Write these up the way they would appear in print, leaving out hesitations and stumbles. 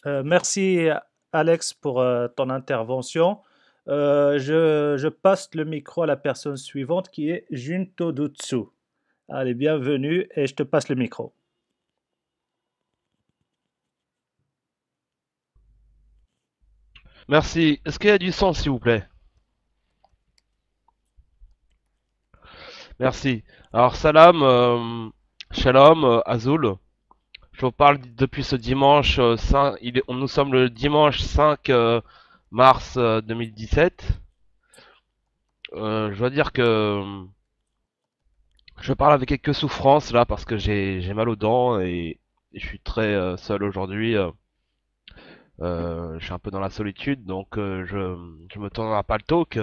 Merci Alex pour ton intervention. Je passe le micro à la personne suivante qui est Junto Dutsu. Allez, bienvenue et je te passe le micro. Merci. Est-ce qu'il y a du son, s'il vous plaît? Merci. Alors, salam, shalom, Azul. Je vous parle depuis ce dimanche 5, nous sommes le dimanche 5 mars 2017. Je dois dire que je parle avec quelques souffrances là parce que j'ai mal aux dents et je suis très seul aujourd'hui. Je suis un peu dans la solitude, donc je me tourne à Paltalk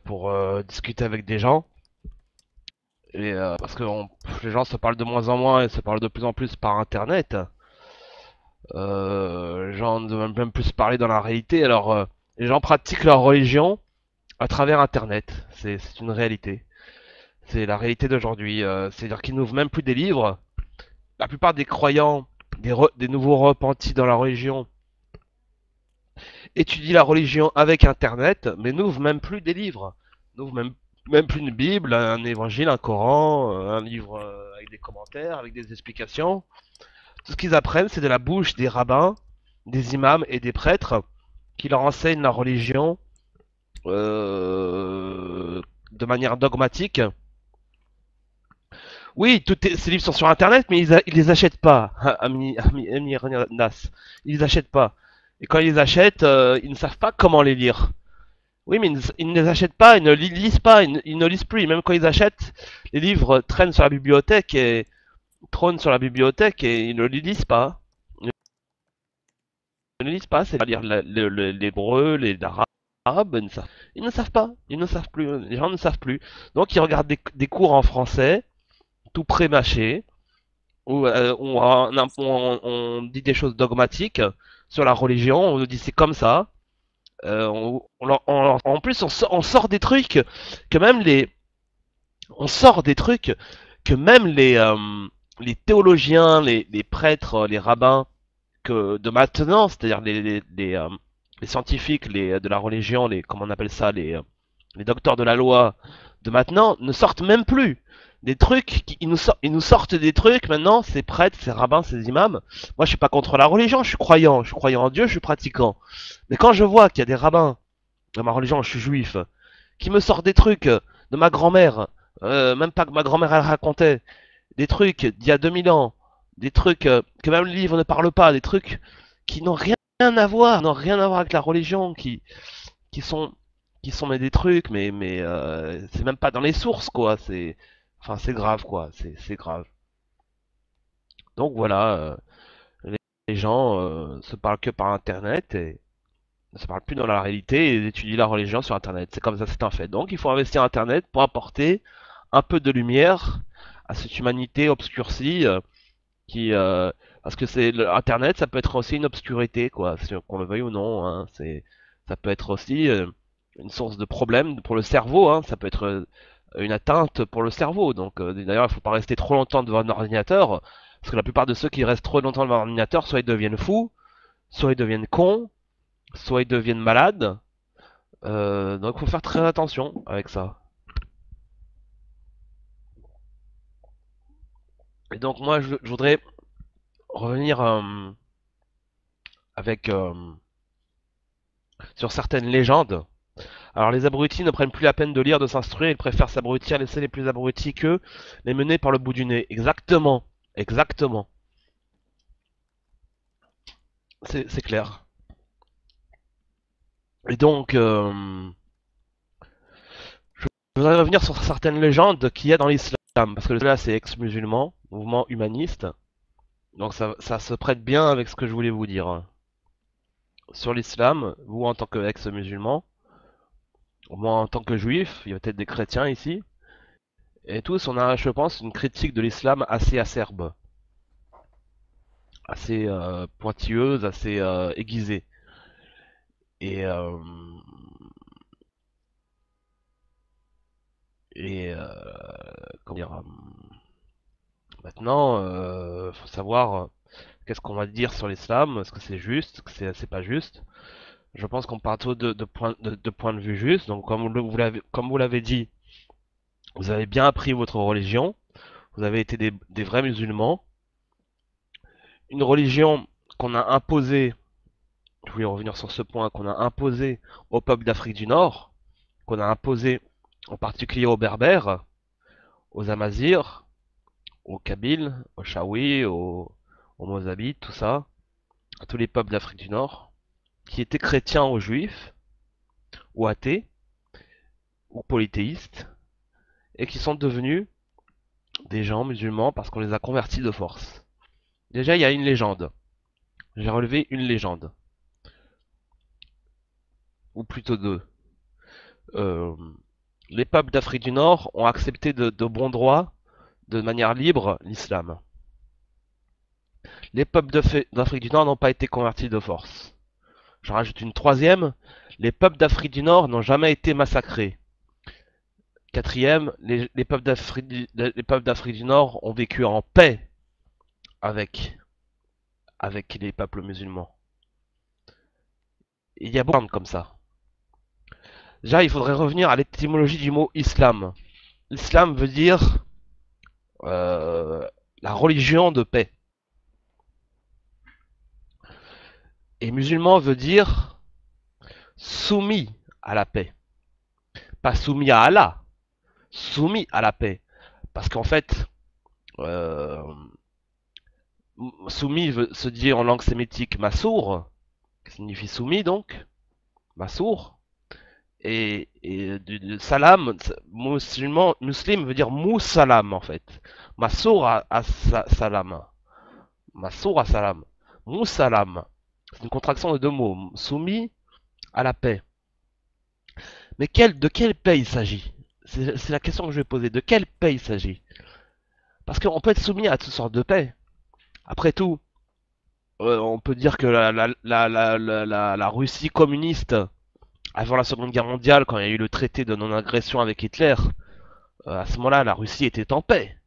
pour discuter avec des gens. Parce que les gens se parlent de moins en moins et se parlent de plus en plus par internet. Les gens ne veulent même plus se parler dans la réalité. Alors, les gens pratiquent leur religion à travers internet. C'est une réalité. C'est la réalité d'aujourd'hui. C'est-à-dire qu'ils n'ouvrent même plus des livres. La plupart des croyants, des nouveaux repentis dans la religion, étudient la religion avec internet, mais n'ouvrent même plus des livres. N'ouvrent même plus une Bible, un évangile, un Coran, un livre avec des commentaires, avec des explications. Tout ce qu'ils apprennent, c'est de la bouche des rabbins, des imams et des prêtres qui leur enseignent la religion de manière dogmatique. Oui, ces livres sont sur Internet, mais ils les achètent pas, Ami Nas. Ils les achètent pas. Et quand ils les achètent, ils ne savent pas comment les lire. Oui, mais ils ne les achètent pas, ils ne les lisent pas, ils ne lisent plus. Même quand ils achètent, les livres traînent sur la bibliothèque et trônent sur la bibliothèque et ils ne les lisent pas. Ne lisent pas, c'est à lire l'hébreu, les arabes, ils ne savent pas, ils ne savent plus, les gens ne savent plus. Donc ils regardent des cours en français, tout pré-mâché, où on dit des choses dogmatiques sur la religion, on nous dit c'est comme ça. En plus, on sort des trucs que même on sort des trucs que même les théologiens, les prêtres, les rabbins que de maintenant, c'est-à-dire les scientifiques de la religion, comment on appelle ça, les docteurs de la loi de maintenant, ne sortent même plus. Des trucs, ils nous sortent des trucs maintenant, ces prêtres, ces rabbins, ces imams. Moi, je suis pas contre la religion, je suis croyant en Dieu, je suis pratiquant. Mais quand je vois qu'il y a des rabbins, dans ma religion, je suis juif, qui me sortent des trucs de ma grand-mère, même pas que ma grand-mère elle racontait, des trucs d'il y a 2000 ans, des trucs que même le livre ne parle pas, des trucs qui n'ont rien à voir, n'ont rien à voir avec la religion, qui sont, qui sont mais des trucs, mais c'est même pas dans les sources quoi. C'est grave quoi, c'est grave. Donc voilà, les gens se parlent que par internet et ne se parlent plus dans la réalité et étudient la religion sur internet. C'est comme ça, c'est un fait. Donc il faut investir internet pour apporter un peu de lumière à cette humanité obscurcie qui parce que internet ça peut être aussi une obscurité quoi qu'on le veuille ou non hein, c'est ça peut être aussi une source de problème pour le cerveau hein, ça peut être une atteinte pour le cerveau donc d'ailleurs il faut pas rester trop longtemps devant un ordinateur parce que la plupart de ceux qui restent trop longtemps devant un ordinateur soit ils deviennent fous soit ils deviennent cons soit ils deviennent malades donc il faut faire très attention avec ça et donc moi je voudrais revenir avec sur certaines légendes. Alors les abrutis ne prennent plus la peine de lire, de s'instruire, ils préfèrent s'abrutir, laisser les plus abrutis qu'eux, les mener par le bout du nez. Exactement, exactement. C'est clair. Et donc, je voudrais revenir sur certaines légendes qu'il y a dans l'islam, parce que là c'est ex-musulman, mouvement humaniste, donc ça se prête bien avec ce que je voulais vous dire. Sur l'islam, vous en tant qu'ex-musulman, moi en tant que juif, il y a peut-être des chrétiens ici, et tous on a, je pense, une critique de l'islam assez acerbe, assez pointilleuse, assez aiguisée. Et, euh, comment dire, maintenant, faut savoir qu'est-ce qu'on va dire sur l'islam? Est-ce que c'est juste? Est-ce que c'est pas juste? Je pense qu'on part tous de points de vue justes. Donc, comme vous l'avez dit, vous avez bien appris votre religion. Vous avez été des vrais musulmans. Une religion qu'on a imposée, je voulais revenir sur ce point, qu'on a imposé au peuple d'Afrique du Nord, qu'on a imposé en particulier aux Berbères, aux Amazirs, aux Kabyles, aux Chaouis, aux Mozabites, tout ça, à tous les peuples d'Afrique du Nord, qui étaient chrétiens ou juifs, ou athées, ou polythéistes, et qui sont devenus des gens musulmans parce qu'on les a convertis de force. Déjà, il y a une légende. J'ai relevé une légende. Ou plutôt deux. Euh, les peuples d'Afrique du Nord ont accepté de bon droit, de manière libre, l'islam. Les peuples d'Afrique du Nord n'ont pas été convertis de force. J'en rajoute une troisième. Les peuples d'Afrique du Nord n'ont jamais été massacrés. Quatrième, les peuples d'Afrique du Nord ont vécu en paix avec, avec les peuples musulmans. Il y a beaucoup comme ça. Déjà, il faudrait revenir à l'étymologie du mot islam. Islam veut dire euh, la religion de paix. Et musulman veut dire soumis à la paix. Pas soumis à Allah, soumis à la paix. Parce qu'en fait, euh, soumis veut se dire en langue sémitique masour, qui signifie soumis donc, masour. Et du salam, muslim veut dire moussalam en fait. Masour à salam. Masour à salam. Moussalam. C'est une contraction de deux mots. Soumis à la paix. Mais de quelle paix il s'agit? C'est la question que je vais poser. De quelle paix il s'agit? Parce qu'on peut être soumis à toutes sortes de paix. Après tout, on peut dire que la Russie communiste, avant la Seconde Guerre mondiale, quand il y a eu le traité de non-agression avec Hitler, à ce moment-là, la Russie était en paix.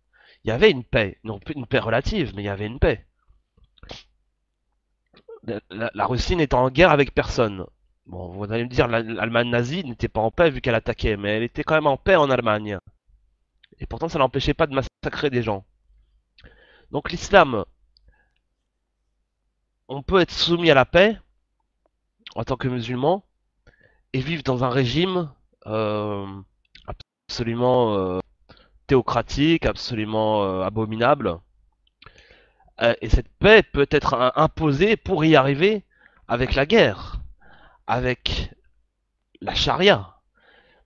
Il y avait une paix, non plus une paix relative, mais il y avait une paix. La Russie n'était en guerre avec personne. Bon, vous allez me dire, l'Allemagne nazie n'était pas en paix vu qu'elle attaquait, mais elle était quand même en paix en Allemagne. Et pourtant, ça n'empêchait pas de massacrer des gens. Donc l'islam, on peut être soumis à la paix en tant que musulman et vivre dans un régime euh, absolument théocratique, absolument abominable. Et cette paix peut être imposée pour y arriver avec la guerre, avec la charia.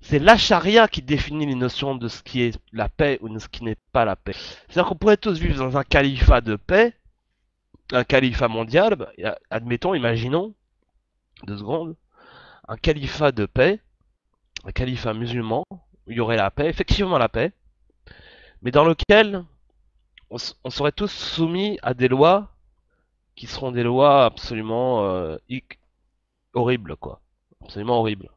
C'est la charia qui définit les notions de ce qui est la paix ou de ce qui n'est pas la paix. C'est-à-dire qu'on pourrait tous vivre dans un califat de paix, un califat mondial, admettons, imaginons, 2 secondes, un califat de paix, un califat musulman, où il y aurait la paix, effectivement la paix, mais dans lequel on serait tous soumis à des lois qui seront des lois absolument horribles, quoi. Absolument horribles.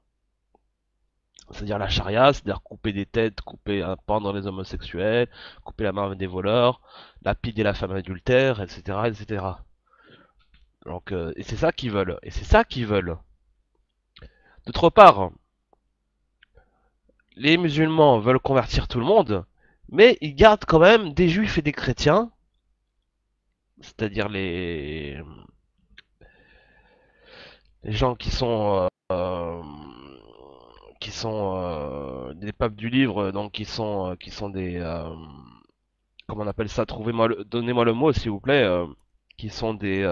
C'est-à-dire la charia, c'est-à-dire couper des têtes, pendre les homosexuels, couper la main des voleurs, lapider la femme adultère, etc., etc. Donc, et c'est ça qu'ils veulent. Et c'est ça qu'ils veulent. D'autre part, les musulmans veulent convertir tout le monde, mais ils gardent quand même des juifs et des chrétiens, c'est-à-dire les gens qui sont des papes du livre, donc qui sont des comment on appelle ça? Donnez-moi le mot s'il vous plaît, qui sont des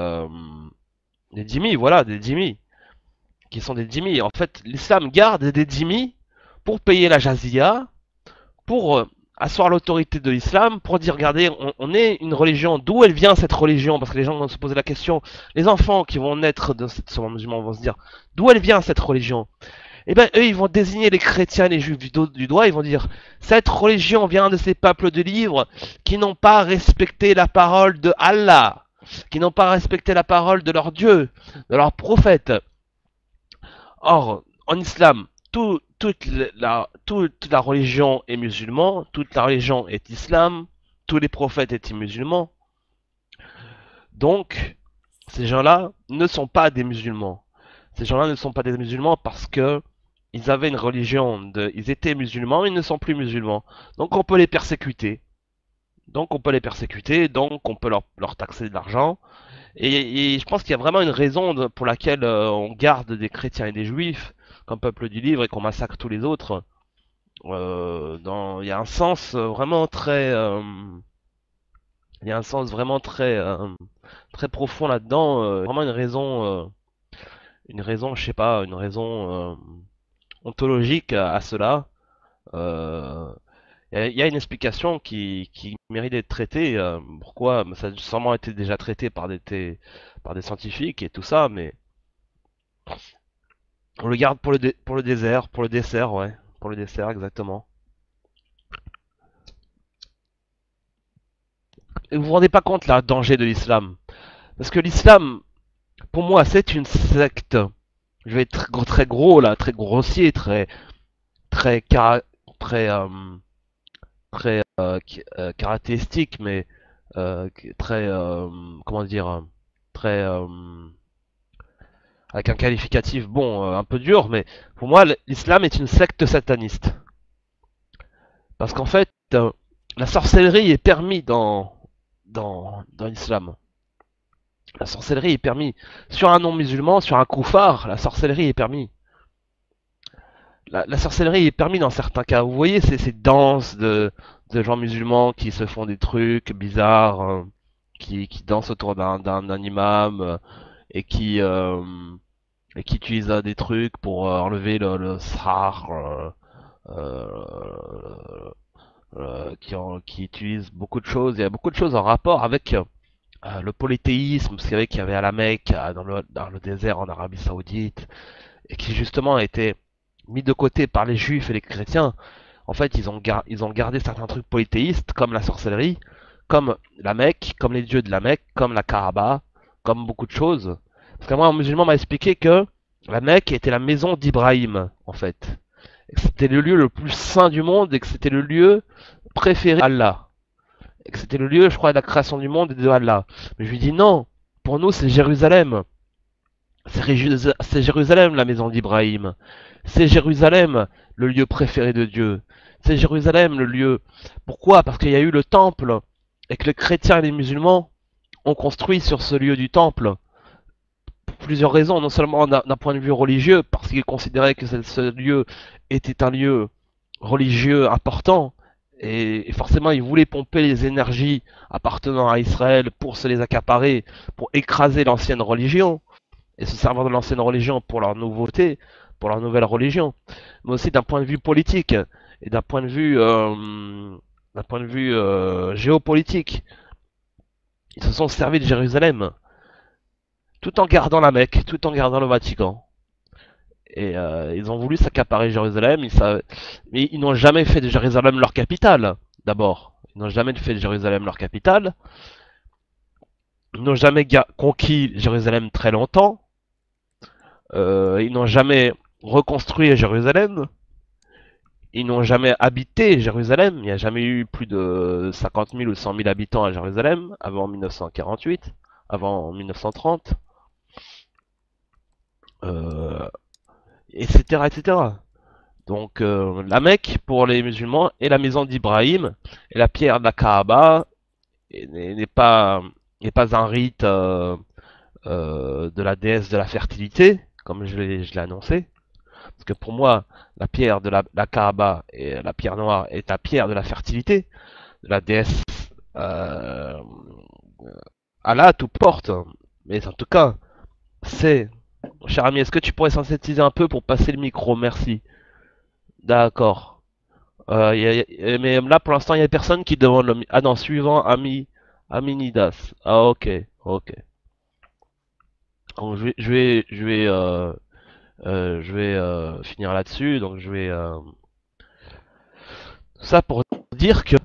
dhimmis, voilà, des dhimmis, qui sont des dhimmis. En fait, l'islam garde des dhimmis pour payer la jazia, pour asseoir l'autorité de l'islam, pour dire regardez, on est une religion, d'où elle vient cette religion? Parce que les gens vont se poser la question, les enfants qui vont naître de cette ce musulman vont se dire d'où elle vient cette religion? Eh ben eux ils vont désigner les chrétiens et les juifs du doigt, ils vont dire cette religion vient de ces peuples de livres qui n'ont pas respecté la parole de Allah, qui n'ont pas respecté la parole de leur Dieu, de leur prophète. Or, en islam, toute la religion est musulmane, toute la religion est islam, tous les prophètes étaient musulmans. Donc, ces gens-là ne sont pas des musulmans. Ces gens-là ne sont pas des musulmans parce que ils avaient une religion, ils étaient musulmans, mais ils ne sont plus musulmans. Donc on peut les persécuter. Donc on peut leur taxer de l'argent. Et je pense qu'il y a vraiment une raison pour laquelle on garde des chrétiens et des juifs comme peuple du livre et qu'on massacre tous les autres. Il y a un sens vraiment très, il y a un sens vraiment très profond là-dedans. Vraiment une raison, je sais pas, une raison ontologique à cela. Euh, il y a une explication qui mérite d'être traitée. Pourquoi? Ça a sûrement été déjà traité par des scientifiques et tout ça, mais on le garde pour le désert, pour le dessert, ouais. Pour le dessert, exactement. Et vous vous rendez pas compte là, danger de l'islam. Parce que l'islam, pour moi, c'est une secte. Je vais être très gros là, très grossier, très, cara- très, caractéristique, mais très, comment dire, très, avec un qualificatif bon, un peu dur, mais pour moi, l'islam est une secte sataniste. Parce qu'en fait, la sorcellerie est permise dans l'islam. La sorcellerie est permise. Sur un non-musulman, sur un koufar, la sorcellerie est permise. La sorcellerie est permise dans certains cas. Vous voyez ces danses de gens musulmans qui se font des trucs bizarres, qui dansent autour d'un imam et qui utilisent des trucs pour enlever le sahar, qui utilisent beaucoup de choses. Il y a beaucoup de choses en rapport avec le polythéisme, vous savez qu'il y avait à la Mecque, dans le désert en Arabie Saoudite, et qui justement a été mis de côté par les juifs et les chrétiens. En fait, ils ont gardé certains trucs polythéistes, comme la sorcellerie, comme la Mecque, comme les dieux de la Mecque, comme la Kaaba, comme beaucoup de choses. Parce que moi, un musulman m'a expliqué que la Mecque était la maison d'Ibrahim, en fait. Et que c'était le lieu le plus saint du monde et que c'était le lieu préféré d'Allah. Et que c'était le lieu, je crois, de la création du monde et de Allah. Mais je lui dis non, pour nous, c'est Jérusalem. C'est Jérusalem, la maison d'Ibrahim. C'est Jérusalem, le lieu préféré de Dieu. C'est Jérusalem, le lieu. Pourquoi? Parce qu'il y a eu le temple et que les chrétiens et les musulmans ont construit sur ce lieu du temple. Pour plusieurs raisons, non seulement d'un point de vue religieux, parce qu'ils considéraient que ce lieu était un lieu religieux important, et forcément ils voulaient pomper les énergies appartenant à Israël pour se les accaparer, pour écraser l'ancienne religion et se servir de l'ancienne religion pour leur nouveauté, pour leur nouvelle religion, mais aussi d'un point de vue politique et d'un point de vue géopolitique. Ils se sont servis de Jérusalem, tout en gardant la Mecque, tout en gardant le Vatican. Et ils ont voulu s'accaparer Jérusalem, mais ils n'ont jamais fait de Jérusalem leur capitale, d'abord. Ils n'ont jamais fait de Jérusalem leur capitale. Ils n'ont jamais conquis Jérusalem très longtemps. Ils n'ont jamais reconstruit Jérusalem. Ils n'ont jamais habité Jérusalem. Il n'y a jamais eu plus de 50 000 ou 100 000 habitants à Jérusalem avant 1948, avant 1930, euh, etc., etc. Donc la Mecque pour les musulmans est la maison d'Ibrahim et la pierre de la Kaaba n'est pas un rite de la déesse de la fertilité comme je l'ai annoncé. Parce que pour moi, la pierre de la Kaaba et la pierre noire est la pierre de la fertilité, de la déesse euh, Allah tout porte. Mais en tout cas, c'est... Cher ami, est-ce que tu pourrais synthétiser un peu pour passer le micro? Merci. D'accord. Mais là, pour l'instant, il n'y a personne qui demande le... Ah non, suivant, Aminidas. Ah ok, ok. Donc, je vais finir là-dessus. Donc je vais... Ça pour dire que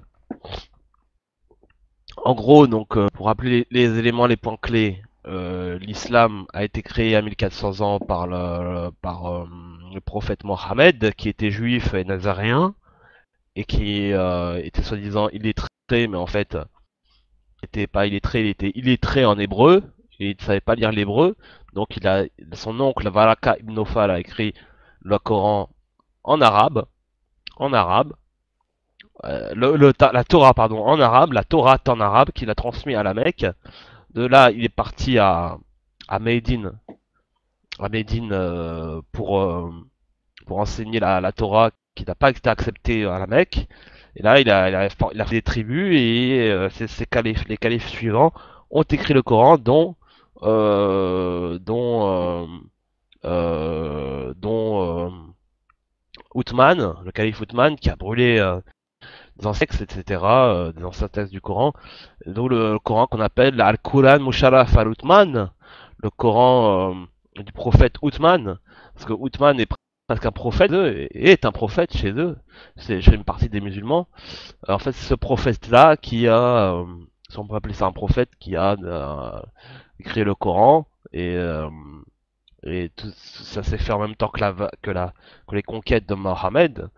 en gros, donc, pour rappeler les éléments, les points clés, l'islam a été créé à 1400 ans par le prophète Mohammed, qui était juif et nazaréen, et qui était soi-disant illettré, mais en fait, était pas illettré, il était illettré en hébreu, et il ne savait pas lire l'hébreu, donc son oncle Varaka ibn Nawfal a écrit le Coran en arabe, en arabe, la Torah pardon en arabe, la Torah en arabe qu'il a transmis à la Mecque. De là, il est parti à Médine, pour enseigner la Torah qui n'a pas été acceptée à la Mecque. Et là, il a fait des tribus et les califes suivants ont écrit le Coran, dont Uthman, le calife Uthman, qui a brûlé des anciens textes, etc., des anciens textes du Coran, d'où le Coran qu'on appelle Al-Quran Musharraf al-Uthman, le Coran du prophète Uthman, parce que Uthman est presque un prophète, et est un prophète chez eux, c'est chez une partie des musulmans. En fait, c'est ce prophète-là qui a, si on peut appeler ça un prophète, qui a écrit le Coran, et tout ça s'est fait en même temps que les conquêtes de Mohammed,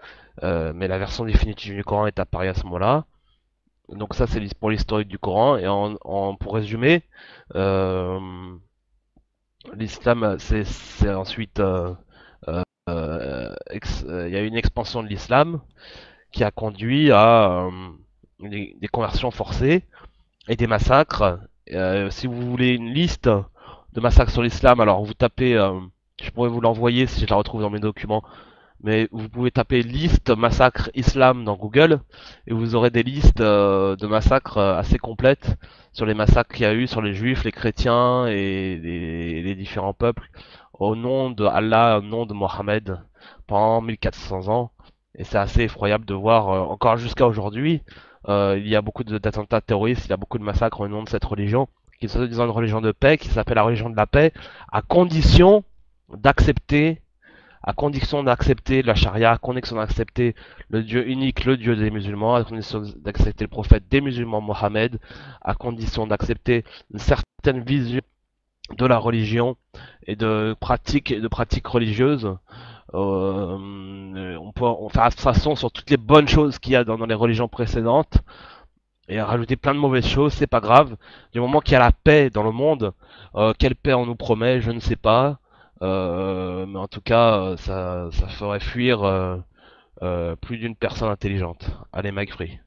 mais la version définitive du Coran est apparue à ce moment-là. Donc ça c'est pour l'historique du Coran. Et pour résumer, euh, l'islam c'est ensuite il y a eu une expansion de l'islam qui a conduit à des conversions forcées et des massacres. Si vous voulez une liste de massacres sur l'islam, alors vous tapez, je pourrais vous l'envoyer si je la retrouve dans mes documents, mais vous pouvez taper liste massacre islam dans Google et vous aurez des listes de massacres assez complètes sur les massacres qu'il y a eu sur les juifs, les chrétiens et les différents peuples au nom de Allah, au nom de Mohammed pendant 1400 ans. Et c'est assez effroyable de voir encore jusqu'à aujourd'hui. Il y a beaucoup d'attentats terroristes, il y a beaucoup de massacres au nom de cette religion qui se dit une religion de paix, qui s'appelle la religion de la paix, à condition d'accepter à condition d'accepter la charia, à condition d'accepter le Dieu unique, le Dieu des musulmans, à condition d'accepter le prophète des musulmans, Mohammed, à condition d'accepter une certaine vision de la religion et de pratiques religieuses. On fait abstraction sur toutes les bonnes choses qu'il y a dans les religions précédentes et rajouter plein de mauvaises choses, c'est pas grave. Du moment qu'il y a la paix dans le monde, quelle paix on nous promet, je ne sais pas. Mais en tout cas, ça ferait fuir plus d'une personne intelligente. Allez, Mike Free.